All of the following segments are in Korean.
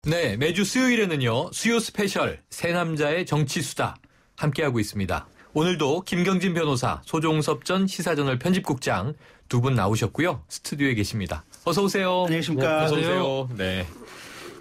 네, 매주 수요일에는요, 수요 스페셜 새 남자의 정치수다 함께하고 있습니다. 오늘도 김경진 변호사, 소종섭 전 시사저널 편집국장 두 분 나오셨고요. 스튜디오에 계십니다. 어서 오세요. 안녕하십니까. 네, 어서 오세요. 네.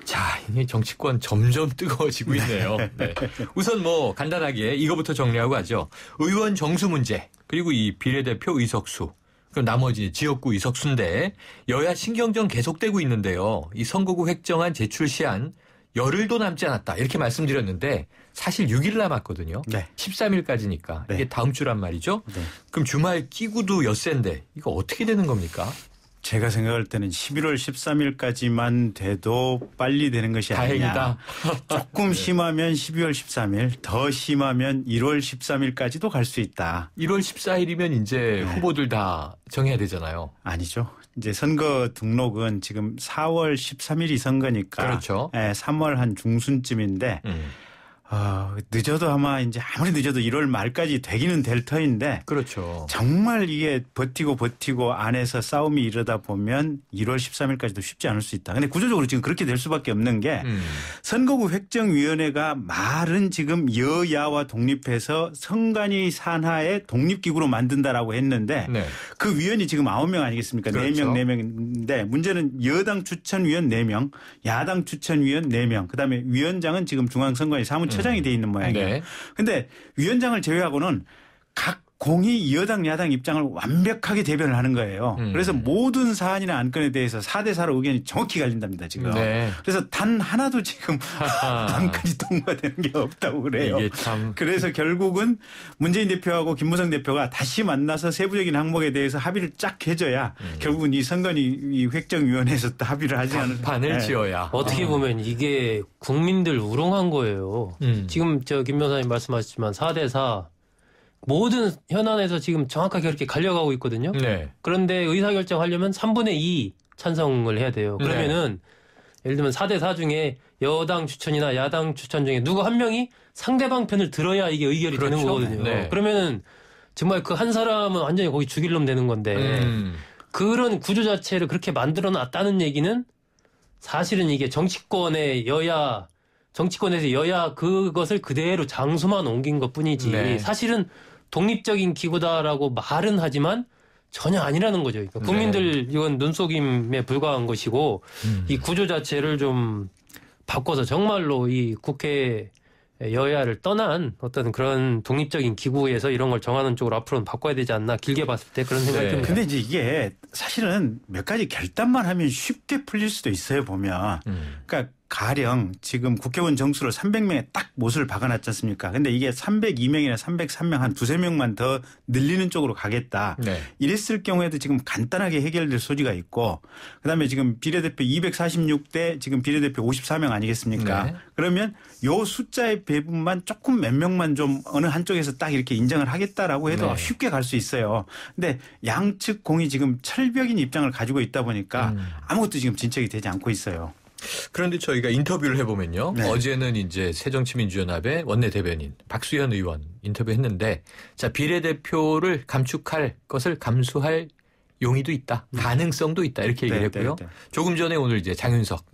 자, 이 정치권 점점 뜨거워지고 있네요. 네. 우선 간단하게 이거부터 정리하고 하죠. 의원 정수 문제, 그리고 이 비례대표 의석수, 그럼 나머지 지역구 의석수인데 여야 신경전 계속되고 있는데요. 이 선거구 획정안 제출 시한 열흘도 남지 않았다. 이렇게 말씀드렸는데 사실 6일 남았거든요. 네. 13일까지니까. 네. 이게 다음 주란 말이죠. 네. 그럼 주말 끼고도 엿새인데 이거 어떻게 되는 겁니까? 제가 생각할 때는 11월 13일까지만 돼도 빨리 되는 것이 아니냐. 다행이다. 조금 심하면 12월 13일, 더 심하면 1월 13일까지도 갈 수 있다. 1월 14일이면 이제 네. 후보들 다 정해야 되잖아요. 아니죠. 이제 선거 등록은 지금 4월 13일이 선거니까. 그렇죠. 3월 한 중순쯤인데 늦어도 아마 이제 아무리 늦어도 1월 말까지 되기는 될 터인데. 그렇죠. 정말 이게 버티고 안에서 싸움이 이러다 보면 1월 13일까지도 쉽지 않을 수 있다. 근데 구조적으로 지금 그렇게 될 수밖에 없는 게 선거구 획정위원회가 말은 지금 여야와 독립해서 선관위 산하의 독립기구로 만든다라고 했는데 네. 그 위원이 지금 9명 아니겠습니까? 그렇죠. 4명, 4명인데 문제는 여당 추천위원 4명, 야당 추천위원 4명, 그다음에 위원장은 지금 중앙선관위 사무처장이 돼 있는 모양이에요. 네. 근데 위원장을 제외하고는 각 공이 여당 야당 입장을 완벽하게 대변을 하는 거예요. 그래서 모든 사안이나 안건에 대해서 4대4로 의견이 정확히 갈린답니다. 지금. 네. 그래서 단 하나도 지금 안건이 통과되는 게 없다고 그래요. 이게 참. 그래서 결국은 문재인 대표하고 김무성 대표가 다시 만나서 세부적인 항목에 대해서 합의를 쫙 해줘야 결국은 이 선관위 획정위원회에서 또 합의를 하지 않을 판을 지어야. 어떻게 보면 이게 국민들 우롱한 거예요. 지금 김 변호사님 말씀하셨지만 4대4 모든 현안에서 지금 정확하게 그렇게 갈려가고 있거든요. 네. 그런데 의사결정하려면 3분의 2 찬성을 해야 돼요. 그러면은 예를 들면 4대4 중에 여당 추천이나 야당 추천 중에 누구 한 명이 상대방 편을 들어야 이게 의결이 그렇죠. 되는 거거든요. 네. 그러면은 정말 그 한 사람은 완전히 거기 죽일 놈 되는 건데 그런 구조 자체를 그렇게 만들어 놨다는 얘기는 사실은 이게 정치권에서 여야 그것을 그대로 장소만 옮긴 것 뿐이지 네. 사실은 독립적인 기구다라고 말은 하지만 전혀 아니라는 거죠. 그러니까 국민들 이건 눈속임에 불과한 것이고 이 구조 자체를 좀 바꿔서 정말로 이 국회 여야를 떠난 어떤 그런 독립적인 기구에서 이런 걸 정하는 쪽으로 앞으로는 바꿔야 되지 않나 길게 봤을 때 그런 생각이 듭니다. 근데 이제 이게 사실은 몇 가지 결단만 하면 쉽게 풀릴 수도 있어요 보면. 그러니까 가령 지금 국회의원 정수를 300명에 딱 못을 박아놨지 않습니까? 근데 이게 302명이나 303명 한 두세 명만 더 늘리는 쪽으로 가겠다. 네. 이랬을 경우에도 지금 간단하게 해결될 소지가 있고 그다음에 지금 비례대표 246대 지금 비례대표 54명 아니겠습니까? 네. 그러면 요 숫자의 배분만 조금 몇 명만 좀 어느 한쪽에서 딱 이렇게 인정을 하겠다라고 해도 네. 쉽게 갈 수 있어요. 근데 양측 공이 지금 철벽인 입장을 가지고 있다 보니까 아무것도 지금 진척이 되지 않고 있어요. 그런데 저희가 인터뷰를 해보면요. 네. 어제는 이제 새정치민주연합의 원내 대변인 박수현 의원 인터뷰했는데 자 비례대표를 감축할 것을 감수할 용의도 있다. 가능성도 있다. 이렇게 얘기를 했고요. 네. 조금 전에 오늘 이제 장윤석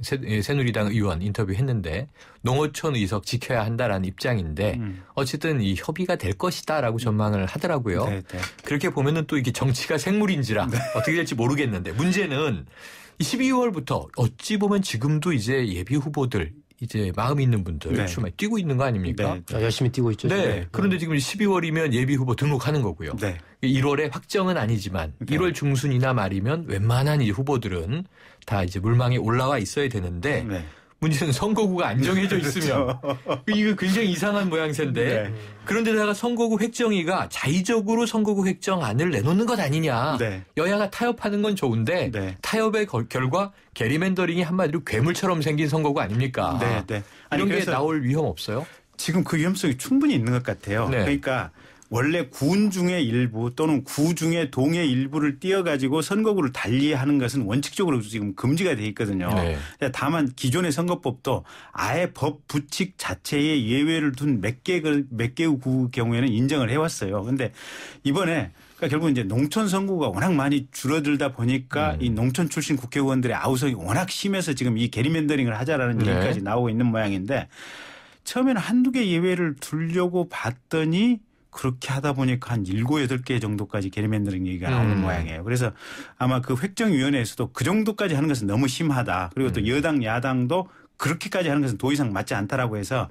새누리당 의원 인터뷰했는데 농어촌 의석 지켜야 한다라는 입장인데 어쨌든 이 협의가 될 것이다라고 전망을 하더라고요. 네. 그렇게 보면은 또 이게 정치가 생물인지라 어떻게 될지 모르겠는데 문제는 12월부터 어찌 보면 지금도 이제 예비 후보들 이제 마음 있는 분들 네. 출마에 뛰고 있는 거 아닙니까? 네. 열심히 뛰고 있죠. 네. 지금. 그런데 지금 12월이면 예비 후보 등록하는 거고요. 네. 1월에 확정은 아니지만 네. 1월 중순이나 말이면 웬만한 이 후보들은 다 이제 물망에 올라와 있어야 되는데 네. 문제는 선거구가 안 정해져 있으면 이거 굉장히 이상한 모양새인데 네. 그런데다가 선거구 획정위가 자의적으로 선거구 획정안을 내놓는 것 아니냐. 네. 여야가 타협하는 건 좋은데 네. 타협의 결과 게리맨더링이 한마디로 괴물처럼 생긴 선거구 아닙니까? 네. 아니, 이런 게 그래서 나올 위험 없어요? 지금 그 위험성이 충분히 있는 것 같아요. 네. 그러니까 원래 군 중의 일부 또는 구 중의 동의 일부를 띄어가지고 선거구를 달리하는 것은 원칙적으로 지금 금지가 돼 있거든요. 네. 다만 기존의 선거법도 아예 법 부칙 자체에 예외를 둔 몇 개의 구 경우에는 인정을 해왔어요. 그런데 이번에 그러니까 결국 이제 농촌 선거가 워낙 많이 줄어들다 보니까 이 농촌 출신 국회의원들의 아우성이 워낙 심해서 지금 이 게리맨더링을 하자라는 얘기까지 나오고 있는 모양인데 처음에는 한두 개 예외를 두려고 봤더니 그렇게 하다 보니까 한 7, 8개 정도까지 게리맨더링 얘기가 나오는 모양이에요. 그래서 아마 그 획정위원회에서도 그 정도까지 하는 것은 너무 심하다. 그리고 또 여당, 야당도 그렇게까지 하는 것은 더 이상 맞지 않다라고 해서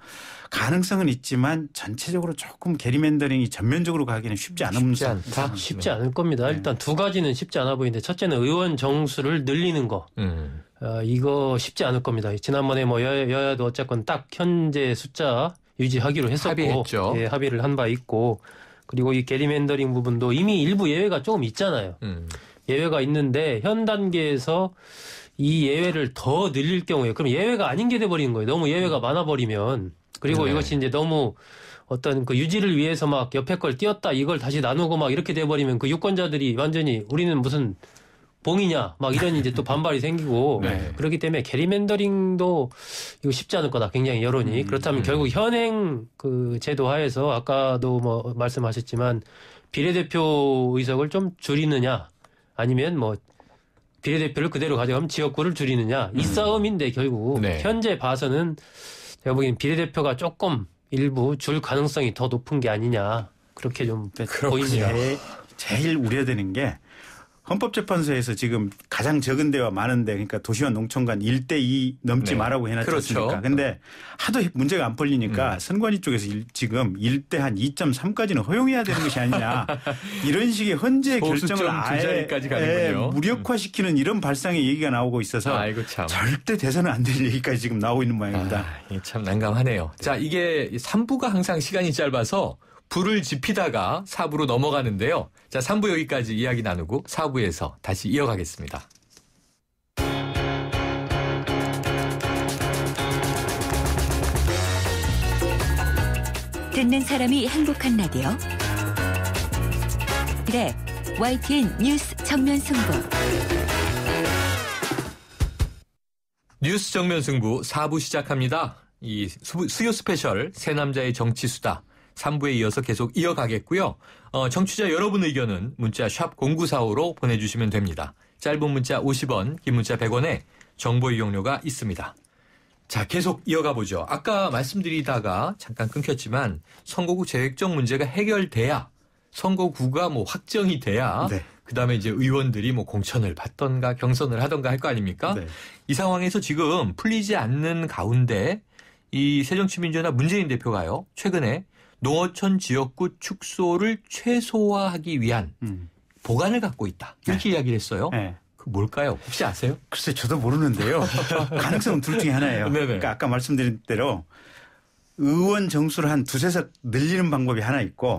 가능성은 있지만 전체적으로 조금 게리맨더링이 전면적으로 가기는 쉽지 않다. 쉽지 않을 겁니다. 일단 두 가지는 쉽지 않아 보이는데 첫째는 의원 정수를 늘리는 거. 이거 쉽지 않을 겁니다. 지난번에 뭐 여야도 어쨌건 딱 현재 숫자 유지하기로 했었고 합의했죠. 예, 합의를 한 바 있고 그리고 이 게리맨더링 부분도 이미 일부 예외가 조금 있잖아요. 예외가 있는데 현 단계에서 이 예외를 더 늘릴 경우에 그럼 예외가 아닌 게 돼버리는 거예요. 너무 예외가 많아버리면 그리고 이것이 이제 너무 어떤 그 유지를 위해서 막 옆에 걸 띄었다 이걸 다시 나누고 막 이렇게 돼버리면 그 유권자들이 완전히 우리는 무슨 봉이냐 막 이런 이제 또 반발이 생기고 그렇기 때문에 게리맨더링도 이거 쉽지 않을 거다. 굉장히 여론이 그렇다면 결국 현행 그 제도 하에서 아까도 뭐 말씀하셨지만 비례대표 의석을 좀 줄이느냐 아니면 뭐 비례대표를 그대로 가져가면 지역구를 줄이느냐 이 싸움인데 결국 현재 봐서는 제가 보기엔 비례대표가 조금 일부 줄 가능성이 더 높은 게 아니냐 그렇게 좀 보입니다. 제일 우려되는 게 헌법재판소에서 지금 가장 적은 데와 많은 데 그러니까 도시와 농촌 간 1대2 넘지 마라고 해놨지 않습니까? 그런데 하도 문제가 안 풀리니까 선관위 쪽에서 지금 1대 한 2.3까지는 허용해야 되는 것이 아니냐. 이런 식의 헌재 결정을 아예 무력화시키는 이런 발상의 얘기가 나오고 있어서 절대 돼서는 안 될 얘기까지 지금 나오고 있는 모양입니다. 참 난감하네요. 자, 이게 3부가 항상 시간이 짧아서 불을 지피다가 4부로 넘어가는데요. 자, 3부 여기까지 이야기 나누고 4부에서 다시 이어가겠습니다. 듣는 사람이 행복한 라디오. 그래, YTN 뉴스 정면 승부. 뉴스 정면 승부 4부 시작합니다. 이 수요 스페셜 새 남자의 정치 수다. 3부에 이어서 계속 이어가겠고요. 청취자 여러분 의견은 문자 샵 0945로 보내주시면 됩니다. 짧은 문자 50원, 긴 문자 100원에 정보 이용료가 있습니다. 자, 계속 이어가 보죠. 아까 말씀드리다가 잠깐 끊겼지만 선거구 재획정 문제가 해결돼야 선거구가 뭐 확정이 돼야 그다음에 이제 의원들이 뭐 공천을 받던가 경선을 하던가 할 거 아닙니까? 이 상황에서 지금 풀리지 않는 가운데 이 새정치민주연합 문재인 대표가요. 최근에 농어촌 지역구 축소를 최소화하기 위한 보관을 갖고 있다. 이렇게 이야기를 했어요. 그 뭘까요? 혹시 아세요? 글쎄 저도 모르는데요. 가능성은 둘 중에 하나예요. 그러니까 아까 말씀드린 대로 의원 정수를 한 2~3석 늘리는 방법이 하나 있고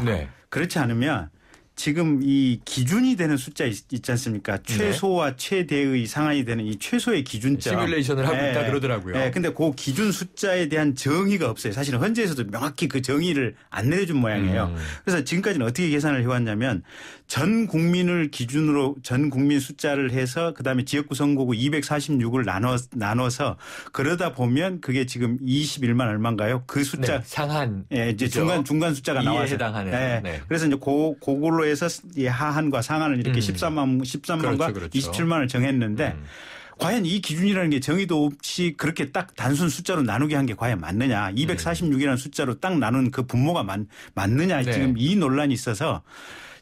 그렇지 않으면 지금 이 기준이 되는 숫자 있지 않습니까? 최소와 최대의 상한이 되는 이 최소의 기준점. 시뮬레이션을 하고 있다 그러더라고요. 근데 그 기준 숫자에 대한 정의가 없어요. 사실은 헌재에서도 명확히 그 정의를 안 내려준 모양이에요. 그래서 지금까지는 어떻게 계산을 해왔냐면 전 국민을 기준으로 전 국민 숫자를 해서 그다음에 지역구 선거구 246을 나눠서 그러다 보면 그게 지금 21만 얼마인가요? 그 숫자 상한 이제 중간 숫자가 나와서 해당하는. 그래서 이제 그걸로 해서 이 하한과 상한을 이렇게 13만과 27만을 정했는데 과연 이 기준이라는 게 정의도 없이 그렇게 딱 단순 숫자로 나누게 한 게 과연 맞느냐. 246이라는 숫자로 딱 나눈 그 분모가 맞느냐. 지금 이 논란이 있어서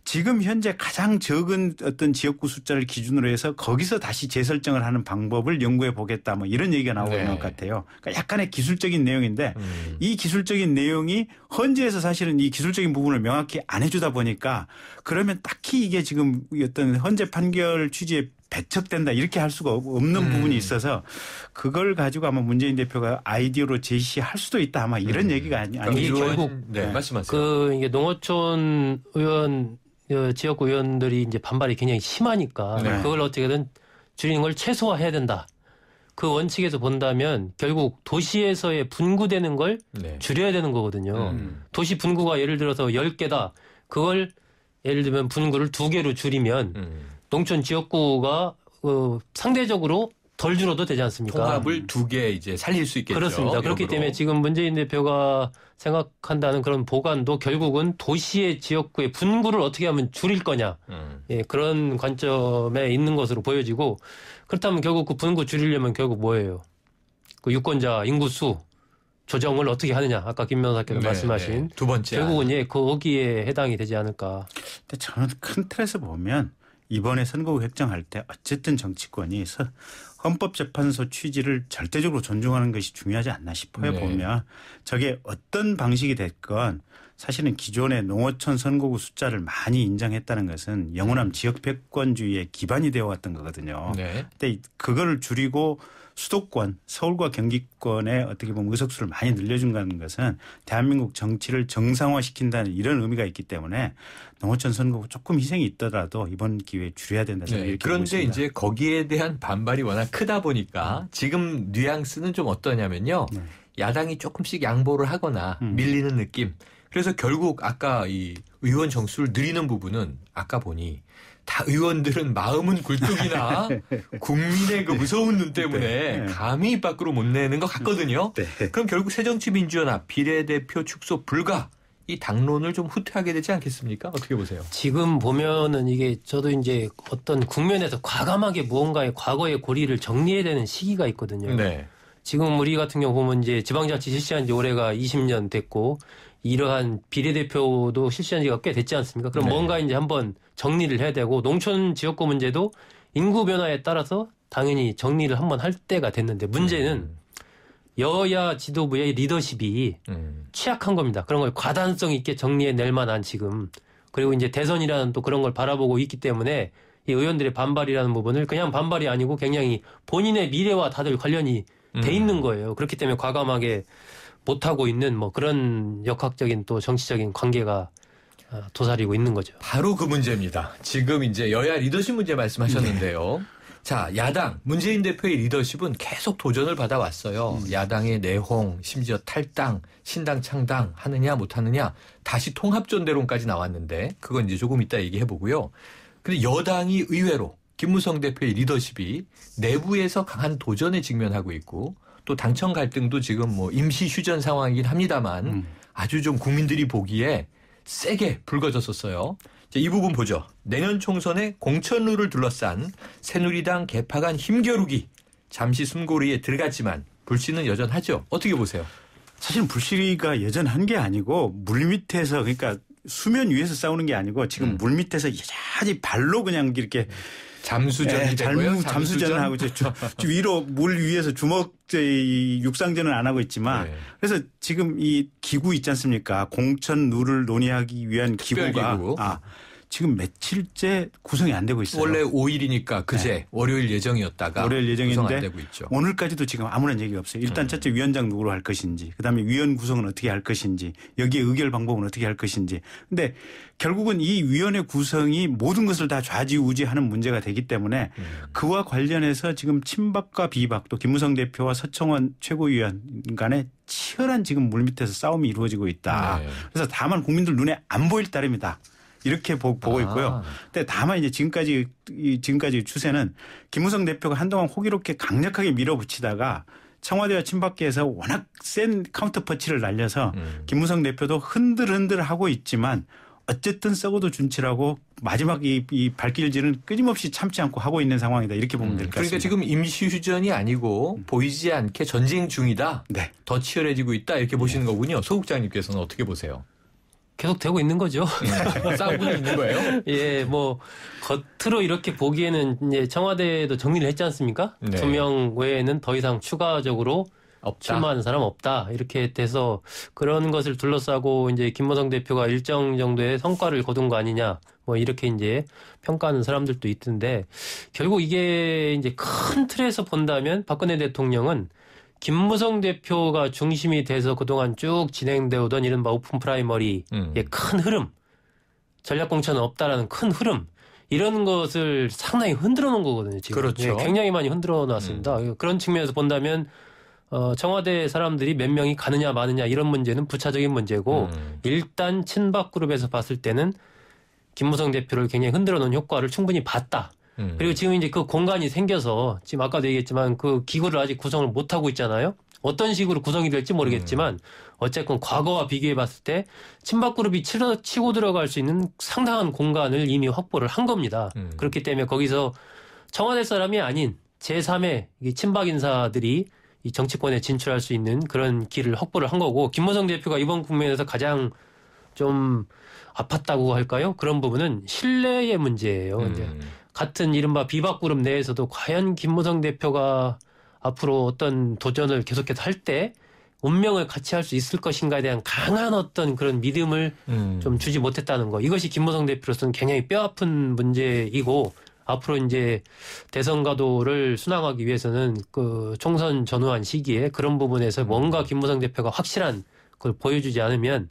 지금 현재 가장 적은 어떤 지역구 숫자를 기준으로 해서 거기서 다시 재설정을 하는 방법을 연구해 보겠다 뭐 이런 얘기가 나오고 있는 것 같아요. 그러니까 약간의 기술적인 내용인데 이 기술적인 내용이 헌재에서 사실은 이 기술적인 부분을 명확히 안 해주다 보니까 그러면 딱히 이게 지금 어떤 헌재 판결 취지에 배척된다 이렇게 할 수가 없는 부분이 있어서 그걸 가지고 아마 문재인 대표가 아이디어로 제시할 수도 있다 아마 이런 얘기가 아니죠. 결국 말씀하세요. 이게 농어촌 의원 지역구 의원들이 이제 반발이 굉장히 심하니까 그걸 어떻게든 줄이는 걸 최소화해야 된다. 그 원칙에서 본다면 결국 도시에서의 분구되는 걸 줄여야 되는 거거든요. 도시 분구가 예를 들어서 10개다. 그걸 예를 들면 분구를 2개로 줄이면 농촌 지역구가 상대적으로 덜 줄어도 되지 않습니까? 통합을 2개 이제 살릴 수 있겠죠. 그렇습니다. 그렇기 역으로. 때문에 지금 문재인 대표가 생각한다는 그런 보관도 결국은 도시의 지역구의 분구를 어떻게 하면 줄일 거냐. 예, 그런 관점에 있는 것으로 보여지고 그렇다면 결국 그 분구 줄이려면 결국 뭐예요? 그 유권자 인구수 조정을 어떻게 하느냐. 아까 김 변호사께서 말씀하신 두 번째 결국은 예, 거기에 해당이 되지 않을까. 근데 저는 큰 틀에서 보면 이번에 선거구 획정할 때 어쨌든 정치권이 헌법재판소 취지를 절대적으로 존중하는 것이 중요하지 않나 싶어요. 보면 저게 어떤 방식이 됐건 사실은 기존의 농어촌 선거구 숫자를 많이 인정했다는 것은 영호남 지역패권주의의 기반이 되어 왔던 거거든요. 근데 그거를 줄이고 수도권, 서울과 경기권에 어떻게 보면 의석수를 많이 늘려준다는 것은 대한민국 정치를 정상화시킨다는 이런 의미가 있기 때문에 농어촌 선거구 조금 희생이 있더라도 이번 기회에 줄여야 된다 생각이 이렇게 보고 그런데 있습니다. 이제 거기에 대한 반발이 워낙 크다 보니까 지금 뉘앙스는 좀 어떠냐면요. 야당이 조금씩 양보를 하거나 밀리는 느낌. 그래서 결국 아까 이 의원 정수를 늘리는 부분은 아까 보니 다 의원들은 마음은 굴뚝이나 국민의 그 무서운 눈 때문에 감히 입 밖으로 못 내는 것 같거든요. 그럼 결국 새정치민주연합 비례대표 축소 불가 이 당론을 좀 후퇴하게 되지 않겠습니까? 어떻게 보세요? 지금 보면은 이게 저도 이제 어떤 국면에서 과감하게 무언가의 과거의 고리를 정리해야 되는 시기가 있거든요. 지금 우리 같은 경우 보면 이제 지방자치 실시한 지 올해가 20년 됐고 이러한 비례대표도 실시한 지가 꽤 됐지 않습니까? 그럼 뭔가 이제 한번 정리를 해야 되고 농촌 지역구 문제도 인구 변화에 따라서 당연히 정리를 한번 할 때가 됐는데 문제는 여야 지도부의 리더십이 취약한 겁니다. 그런 걸 과단성 있게 정리해낼 만한 지금 그리고 이제 대선이라는 또 그런 걸 바라보고 있기 때문에 이 의원들의 반발이라는 부분을 그냥 반발이 아니고 굉장히 본인의 미래와 다들 관련이 돼 있는 거예요. 그렇기 때문에 과감하게 못하고 있는 뭐 그런 역학적인 또 정치적인 관계가 도사리고 있는 거죠. 바로 그 문제입니다. 지금 이제 여야 리더십 문제 말씀하셨는데요. 자, 야당 문재인 대표의 리더십은 계속 도전을 받아왔어요. 야당의 내홍, 심지어 탈당, 신당 창당 하느냐 못하느냐 다시 통합전대론까지 나왔는데 그건 이제 조금 이따 얘기해보고요. 근데 여당이 의외로 김무성 대표의 리더십이 내부에서 강한 도전에 직면하고 있고 또 당청 갈등도 지금 뭐 임시 휴전 상황이긴 합니다만 아주 좀 국민들이 보기에 세게 불거졌었어요. 자, 이 부분 보죠. 내년 총선에 공천룰을 둘러싼 새누리당 개파간 힘겨루기 잠시 숨고리에 들어갔지만 불씨는 여전하죠. 어떻게 보세요? 사실은 불씨가 여전한 게 아니고 물밑에서 그러니까 수면 위에서 싸우는 게 아니고 지금 물밑에서 여전히 발로 그냥 이렇게 잠수전이 되고요. 잠수전하고 위로 물 위에서 주먹 육상전은 안 하고 있지만 그래서 지금 이 기구 있지 않습니까? 공천 룰을 논의하기 위한 기구가 지금 며칠째 구성이 안 되고 있어요. 원래 5일이니까 그제 월요일 예정이었다가 월요일 예정인데 구성 안 되고 있죠. 오늘까지도 지금 아무런 얘기가 없어요. 일단 첫째 위원장 누구로 할 것인지 그다음에 위원 구성은 어떻게 할 것인지 여기에 의결 방법은 어떻게 할 것인지. 근데 결국은 이 위원회 구성이 모든 것을 다 좌지우지하는 문제가 되기 때문에 그와 관련해서 지금 친박과 비박 또 김무성 대표와 서청원 최고위원 간에 치열한 지금 물밑에서 싸움이 이루어지고 있다. 그래서 다만 국민들 눈에 안 보일 따름이다. 이렇게 보고 있고요. 근데 다만 이제 지금까지 추세는 김무성 대표가 한동안 호기롭게 강력하게 밀어붙이다가 청와대와 친박계에서 워낙 센 카운터 펀치를 날려서 김무성 대표도 흔들흔들 하고 있지만 어쨌든 썩어도 준치라고 마지막 이 발길질은 끊임없이 참지 않고 하고 있는 상황이다. 이렇게 보면 될 것 같습니다. 그러니까 지금 임시휴전이 아니고 보이지 않게 전쟁 중이다. 더 치열해지고 있다. 이렇게 보시는 거군요. 소 국장님께서는 어떻게 보세요? 계속 되고 있는 거죠. 싸우고 있는 거예요? 예, 뭐 겉으로 이렇게 보기에는 이제 청와대도 정리를 했지 않습니까? 2명 외에는 더 이상 추가적으로 출마하는 사람 없다. 이렇게 돼서 그런 것을 둘러싸고 이제 김무성 대표가 일정 정도의 성과를 거둔 거 아니냐. 뭐 이렇게 이제 평가하는 사람들도 있던데 결국 이게 이제 큰 틀에서 본다면 박근혜 대통령은 김무성 대표가 중심이 돼서 그동안 쭉 진행되어 오던 이른바 오픈 프라이머리의 큰 흐름, 전략공천은 없다라는 큰 흐름, 이런 것을 상당히 흔들어 놓은 거거든요. 지금. 그렇죠. 네, 굉장히 많이 흔들어 놨습니다. 그런 측면에서 본다면 청와대 사람들이 몇 명이 가느냐 마느냐 이런 문제는 부차적인 문제고 일단 친박 그룹에서 봤을 때는 김무성 대표를 굉장히 흔들어 놓은 효과를 충분히 봤다. 그리고 지금 이제 그 공간이 생겨서 지금 아까도 얘기했지만 그 기구를 아직 구성을 못 하고 있잖아요. 어떤 식으로 구성이 될지 모르겠지만 어쨌건 과거와 비교해 봤을 때 친박그룹이 치고 들어갈 수 있는 상당한 공간을 이미 확보를 한 겁니다. 그렇기 때문에 거기서 청와대 사람이 아닌 제3의 친박 인사들이 이 정치권에 진출할 수 있는 그런 길을 확보를 한 거고 김무성 대표가 이번 국면에서 가장 좀 아팠다고 할까요? 그런 부분은 신뢰의 문제예요. 이제 같은 이른바 비박그룹 내에서도 과연 김무성 대표가 앞으로 어떤 도전을 계속해서 할 때 운명을 같이 할 수 있을 것인가에 대한 강한 어떤 그런 믿음을 좀 주지 못했다는 거. 이것이 김무성 대표로서는 굉장히 뼈아픈 문제이고 앞으로 이제 대선 가도를 순항하기 위해서는 그 총선 전후한 시기에 그런 부분에서 뭔가 김무성 대표가 확실한 걸 보여주지 않으면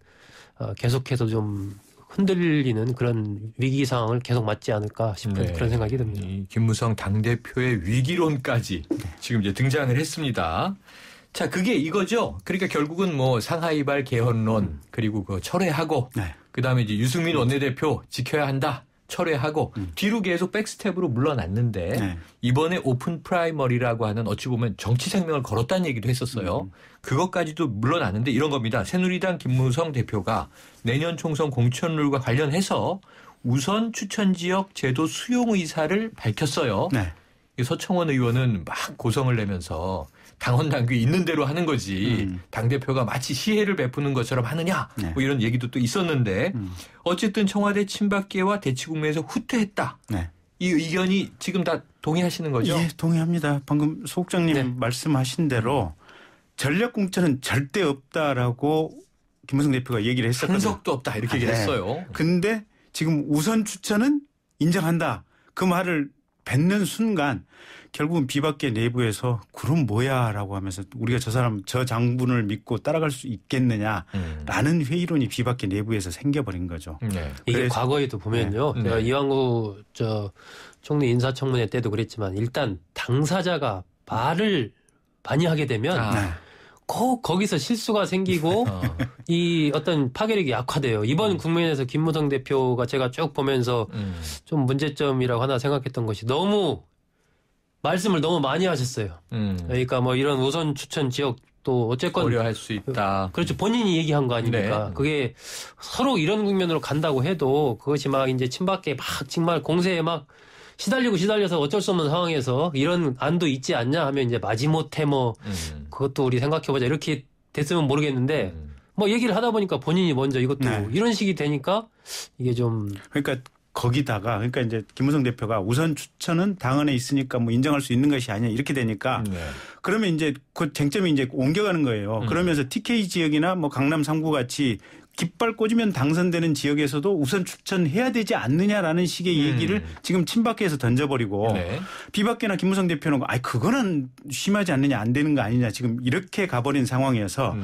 계속해서 좀 흔들리는 그런 위기 상황을 계속 맞지 않을까 싶은 그런 생각이 듭니다. 이 김무성 당대표의 위기론까지 지금 이제 등장을 했습니다. 자, 그게 이거죠. 그러니까 결국은 뭐 상하이발 개헌론 그리고 그 철회하고 그다음에 이제 유승민 원내대표 지켜야 한다. 철회하고 뒤로 계속 백스텝으로 물러났는데 이번에 오픈 프라이머리라고 하는 어찌 보면 정치 생명을 걸었다는 얘기도 했었어요. 그것까지도 물러났는데 이런 겁니다. 새누리당 김무성 대표가 내년 총선 공천룰과 관련해서 우선 추천지역 제도 수용 의사를 밝혔어요. 서청원 의원은 막 고성을 내면서 당원 당규 있는 대로 하는 거지 당대표가 마치 시혜를 베푸는 것처럼 하느냐 뭐 이런 얘기도 또 있었는데 어쨌든 청와대 친박계와 대치국면에서 후퇴했다. 이 의견이 지금 다 동의하시는 거죠? 예, 동의합니다. 방금 소 국장님 말씀하신 대로 전략공천은 절대 없다라고 김무성 대표가 얘기를 했었거든요. 한석도 없다 이렇게 얘기를 했어요. 근데 지금 우선 추천은 인정한다. 그 말을 뱉는 순간 결국은 비박계 내부에서 그럼 뭐야 라고 하면서 우리가 저 장군을 믿고 따라갈 수 있겠느냐라는 회의론이 비박계 내부에서 생겨버린 거죠. 이게 과거에도 보면요. 제가 이완구 총리 인사청문회 때도 그랬지만 일단 당사자가 말을 많이 하게 되면 꼭 거기서 실수가 생기고 이 어떤 파괴력이 약화돼요. 이번 국면에서 김무성 대표가 제가 쭉 보면서 좀 문제점이라고 하나 생각했던 것이 너무 말씀을 너무 많이 하셨어요. 그러니까 뭐 이런 우선 추천 지역도 어쨌건 고려할 수 있다. 그렇죠. 본인이 얘기한 거 아닙니까? 그게 서로 이런 국면으로 간다고 해도 그것이 막 이제 친박계 막 정말 공세에 막 시달려서 어쩔 수 없는 상황에서 이런 안도 있지 않냐 하면 이제 마지못해 뭐 그것도 우리 생각해보자 이렇게 됐으면 모르겠는데 뭐 얘기를 하다 보니까 본인이 먼저 이것도 이런 식이 되니까 이게 좀 그러니까 거기다가 그러니까 이제 김무성 대표가 우선 추천은 당헌에 있으니까 뭐 인정할 수 있는 것이 아니냐 이렇게 되니까 그러면 이제 그 쟁점이 이제 옮겨가는 거예요. 그러면서 TK 지역이나 뭐 강남 3구 같이 깃발 꽂으면 당선되는 지역에서도 우선 추천해야 되지 않느냐라는 식의 얘기를 지금 친박계에서 던져버리고 비박계나 김무성 대표는 그거는 심하지 않느냐 안 되는 거 아니냐 지금 이렇게 가버린 상황이어서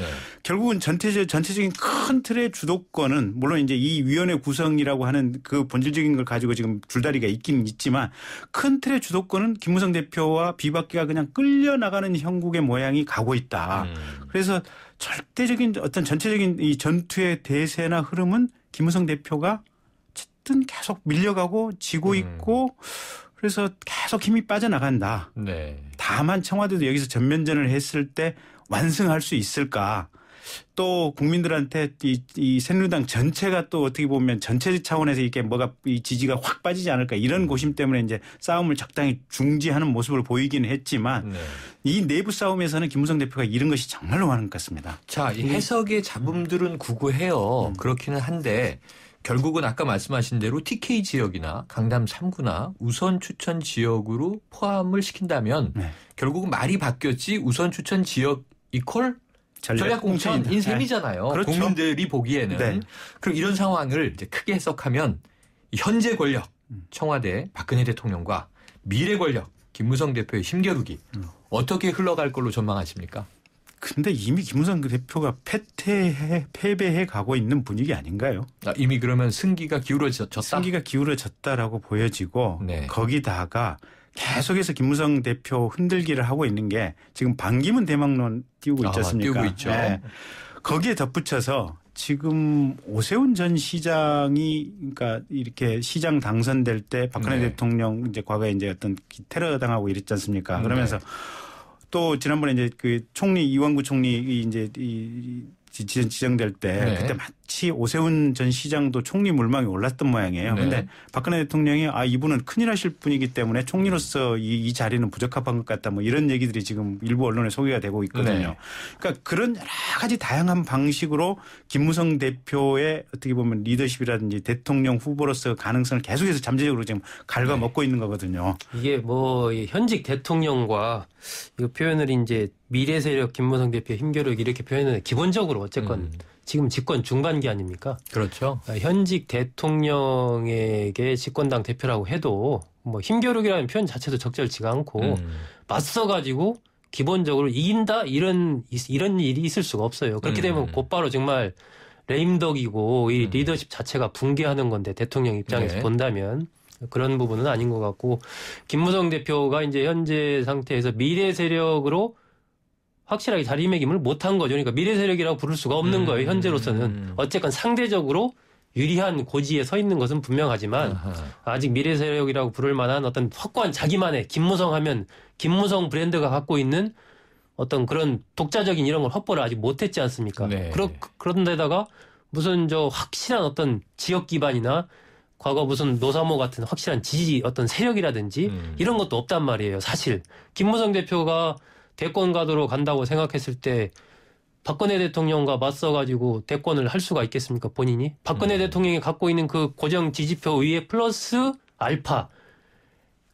결국은 전체적인 큰 틀의 주도권은 물론 이제 이 위원회 구성이라고 하는 그 본질적인 걸 가지고 지금 줄다리가 있긴 있지만 큰 틀의 주도권은 김무성 대표와 비박계가 그냥 끌려나가는 형국의 모양이 가고 있다. 그래서 절대적인 어떤 전체적인 이 전투의 대세나 흐름은 김무성 대표가 어쨌든 계속 밀려가고 지고 있고 그래서 계속 힘이 빠져나간다. 다만 청와대도 여기서 전면전을 했을 때 완승할 수 있을까. 또 국민들한테 이 새누리당 전체가 또 어떻게 보면 전체 차원에서 이렇게 뭐가 이 지지가 확 빠지지 않을까 이런 고심 때문에 이제 싸움을 적당히 중지하는 모습을 보이기는 했지만 이 내부 싸움에서는 김무성 대표가 잃은 것이 정말로 많은 것 같습니다. 자, 이 해석의 잡음들은 구구해요. 그렇기는 한데 결국은 아까 말씀하신 대로 TK 지역이나 강남 3구나 우선 추천 지역으로 포함을 시킨다면 결국은 말이 바뀌었지 우선 추천 지역 이퀄 전략공천인 셈이잖아요. 그렇죠. 국민들이 보기에는. 그럼 이런 상황을 이제 크게 해석하면 현재 권력 청와대 박근혜 대통령과 미래 권력 김무성 대표의 힘겨루기 어떻게 흘러갈 걸로 전망하십니까? 근데 이미 김무성 대표가 패배해 가고 있는 분위기 아닌가요? 이미 그러면 승기가 기울어졌다? 승기가 기울어졌다라고 보여지고 거기다가 계속해서 김무성 대표 흔들기를 하고 있는 게 지금 반기문 대망론 띄우고 있지 않습니까? 띄우고 있죠. 거기에 덧붙여서 지금 오세훈 전 시장이 그러니까 이렇게 시장 당선될 때 박근혜 대통령 이제 과거에 이제 어떤 테러 당하고 이랬지 않습니까? 그러면서 또 지난번에 이제 그 총리 이완구 총리 이제 지정될 때 그때 마치 오세훈 전 시장도 총리 물망에 올랐던 모양이에요. 그런데 박근혜 대통령이 이분은 큰일 하실 분이기 때문에 총리로서 이 자리는 부적합한 것 같다 뭐 이런 얘기들이 지금 일부 언론에 소개가 되고 있거든요. 그러니까 그런 여러 가지 다양한 방식으로 김무성 대표의 어떻게 보면 리더십이라든지 대통령 후보로서 가능성을 계속해서 잠재적으로 지금 갉아먹고 있는 거거든요. 이게 뭐 현직 대통령과 이 표현을 이제 미래 세력 김무성 대표의 힘겨루기 이렇게 표현은 기본적으로 어쨌건 지금 집권 중반기 아닙니까? 그렇죠. 현직 대통령에게 집권당 대표라고 해도 뭐 힘겨루기라는 표현 자체도 적절치가 않고 맞서가지고 기본적으로 이긴다 이런 일이 있을 수가 없어요. 그렇게 되면 곧바로 정말 레임덕이고 이 리더십 자체가 붕괴하는 건데 대통령 입장에서 본다면 그런 부분은 아닌 것 같고 김무성 대표가 이제 현재 상태에서 미래 세력으로 확실하게 자리매김을 못한 거죠. 그러니까 미래 세력이라고 부를 수가 없는 거예요. 현재로서는. 어쨌건 상대적으로 유리한 고지에 서 있는 것은 분명하지만 아직 미래 세력이라고 부를 만한 어떤 확고한 자기만의 김무성 하면 김무성 브랜드가 갖고 있는 어떤 그런 독자적인 이런 걸 확보를 아직 못했지 않습니까? 그런 데다가 무슨 확실한 어떤 지역 기반이나 과거 무슨 노사모 같은 확실한 지지 어떤 세력이라든지 이런 것도 없단 말이에요. 사실 김무성 대표가 대권 가도로 간다고 생각했을 때 박근혜 대통령과 맞서가지고 대권을 할 수가 있겠습니까? 본인이? 박근혜 대통령이 갖고 있는 그 고정 지지표 위에 플러스 알파.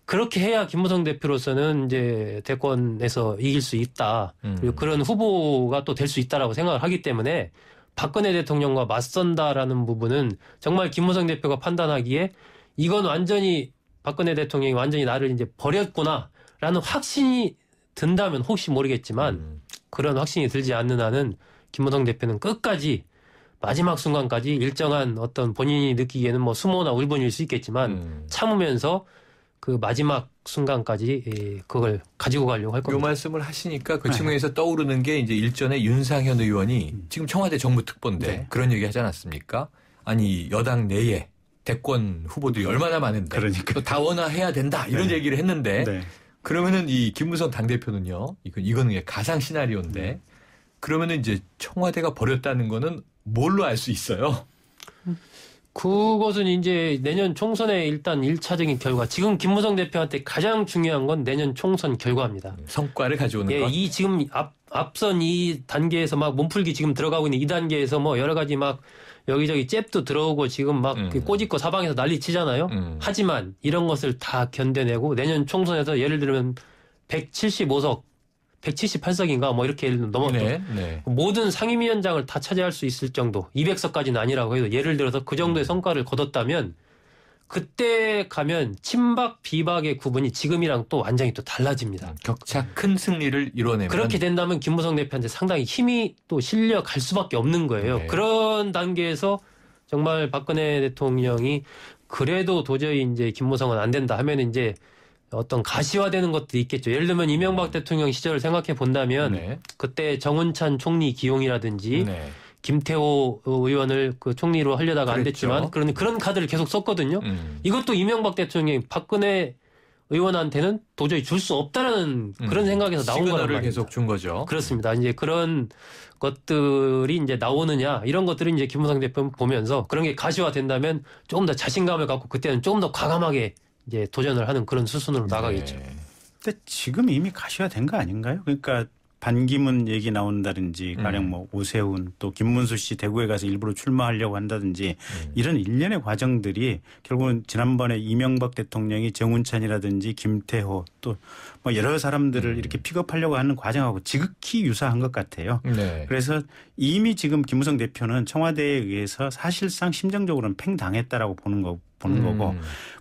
그렇게 해야 김무성 대표로서는 이제 대권에서 이길 수 있다. 그리고 그런 후보가 또 될 수 있다라고 생각을 하기 때문에 박근혜 대통령과 맞선다라는 부분은 정말 김무성 대표가 판단하기에 이건 완전히 박근혜 대통령이 완전히 나를 이제 버렸구나라는 확신이 든다면 혹시 모르겠지만 그런 확신이 들지 않는 한은 김무성 대표는 끝까지 마지막 순간까지 일정한 어떤 본인이 느끼기에는 뭐 수모나 울분일 수 있겠지만 참으면서 그 마지막 순간까지 그걸 가지고 가려고 할 겁니다. 이 말씀을 하시니까 그 측면에서 떠오르는 게 이제 일전에 윤상현 의원이 지금 청와대 정무특보인데 그런 얘기 하지 않았습니까? 아니 여당 내에 대권 후보들이 얼마나 많은데 또 다원화해야 된다 이런 얘기를 했는데 그러면은 이 김무성 당대표는요. 이거는 가상 시나리오인데 그러면은 이제 청와대가 버렸다는 거는 뭘로 알 수 있어요? 그것은 이제 내년 총선의 일단 1차적인 결과. 지금 김무성 대표한테 가장 중요한 건 내년 총선 결과입니다. 성과를 가져오는 것. 이 지금 앞선 이 단계에서 막 몸풀기 지금 들어가고 있는 이 단계에서 뭐 여러 가지 막 여기저기 잽도 들어오고 지금 막 꼬집고 사방에서 난리 치잖아요. 하지만 이런 것을 다 견뎌내고 내년 총선에서 예를 들면 175석, 178석인가 뭐 이렇게 넘어도 모든 상임위원장을 다 차지할 수 있을 정도 200석까지는 아니라고 해도 예를 들어서 그 정도의 성과를 거뒀다면 그때 가면 친박 비박의 구분이 지금이랑 또 완전히 또 달라집니다. 격차 큰 승리를 이뤄내면 그렇게 된다면 김무성 대표한테 상당히 힘이 또 실려갈 수밖에 없는 거예요. 그런 단계에서 정말 박근혜 대통령이 그래도 도저히 이제 김무성은 안 된다 하면 이제 어떤 가시화되는 것도 있겠죠. 예를 들면 이명박 대통령 시절을 생각해 본다면 그때 정운찬 총리 기용이라든지 김태호 의원을 그 총리로 하려다가 안 됐지만 그런 카드를 계속 썼거든요. 이것도 이명박 대통령이 박근혜 의원한테는 도저히 줄 수 없다라는 그런 생각에서 나온 거란 말입니다. 계속 준 거죠. 그렇습니다. 이제 그런 것들이 이제 나오느냐 이런 것들은 이제 김무성 대표 보면서 그런 게 가시화된다면 조금 더 자신감을 갖고 그때는 조금 더 과감하게 이제 도전을 하는 그런 수순으로 나가겠죠. 근데 지금 이미 가시화된 거 아닌가요? 그러니까 반기문 얘기 나온다든지 가령 뭐 오세훈 또 김문수 씨 대구에 가서 일부러 출마하려고 한다든지 이런 일련의 과정들이 결국은 지난번에 이명박 대통령이 정운찬이라든지 김태호 또 뭐 여러 사람들을 이렇게 픽업하려고 하는 과정하고 지극히 유사한 것 같아요. 그래서 이미 지금 김무성 대표는 청와대에 의해서 사실상 심정적으로는 팽당했다라고 보는 거고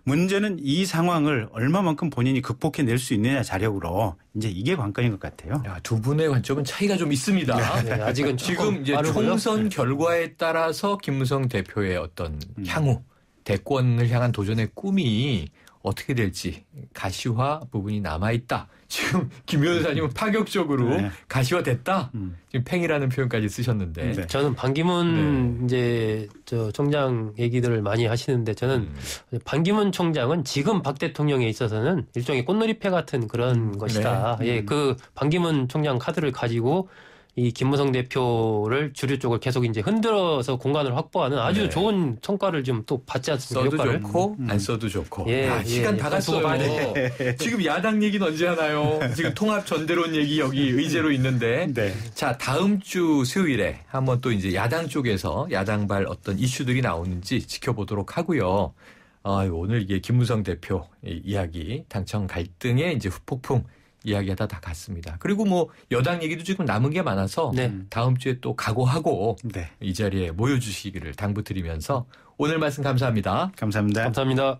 문제는 이 상황을 얼마만큼 본인이 극복해낼 수 있느냐 자력으로 이제 이게 관건인 것 같아요. 야, 두 분의 관점은 차이가 좀 있습니다. 아직은 지금 이제 총선 결과에 따라서 김무성 대표의 어떤 향후 대권을 향한 도전의 꿈이 어떻게 될지 가시화 부분이 남아있다. 지금 김 변호사님은 파격적으로 네. 가시화됐다. 지금 팽이라는 표현까지 쓰셨는데. 네. 저는 반기문 이제 저 총장 얘기들을 많이 하시는데 저는 반기문 총장은 지금 박 대통령에 있어서는 일종의 꽃놀이패 같은 그런 것이다. 네. 예, 그 반기문 총장 카드를 가지고 이 김무성 대표를 주류 쪽을 계속 이제 흔들어서 공간을 확보하는 아주 네. 좋은 성과를 좀 또 받지 않습니까? 써도 효과를. 좋고 안 써도 좋고. 예, 야, 시간 예, 다 예. 두고 봐야 갔어요. 지금 야당 얘기는 언제 하나요? 지금 통합 전대론 얘기 여기 의제로 있는데. 네. 자, 다음 주 수요일에 한번 또 이제 야당 쪽에서 야당발 어떤 이슈들이 나오는지 지켜보도록 하고요. 오늘 이게 김무성 대표 이야기 당청 갈등의 이제 후폭풍 이야기하다 다 갔습니다. 그리고 뭐 여당 얘기도 지금 남은 게 많아서 네. 다음 주에 또 각오하고 네. 이 자리에 모여주시기를 당부드리면서 오늘 말씀 감사합니다. 감사합니다. 감사합니다.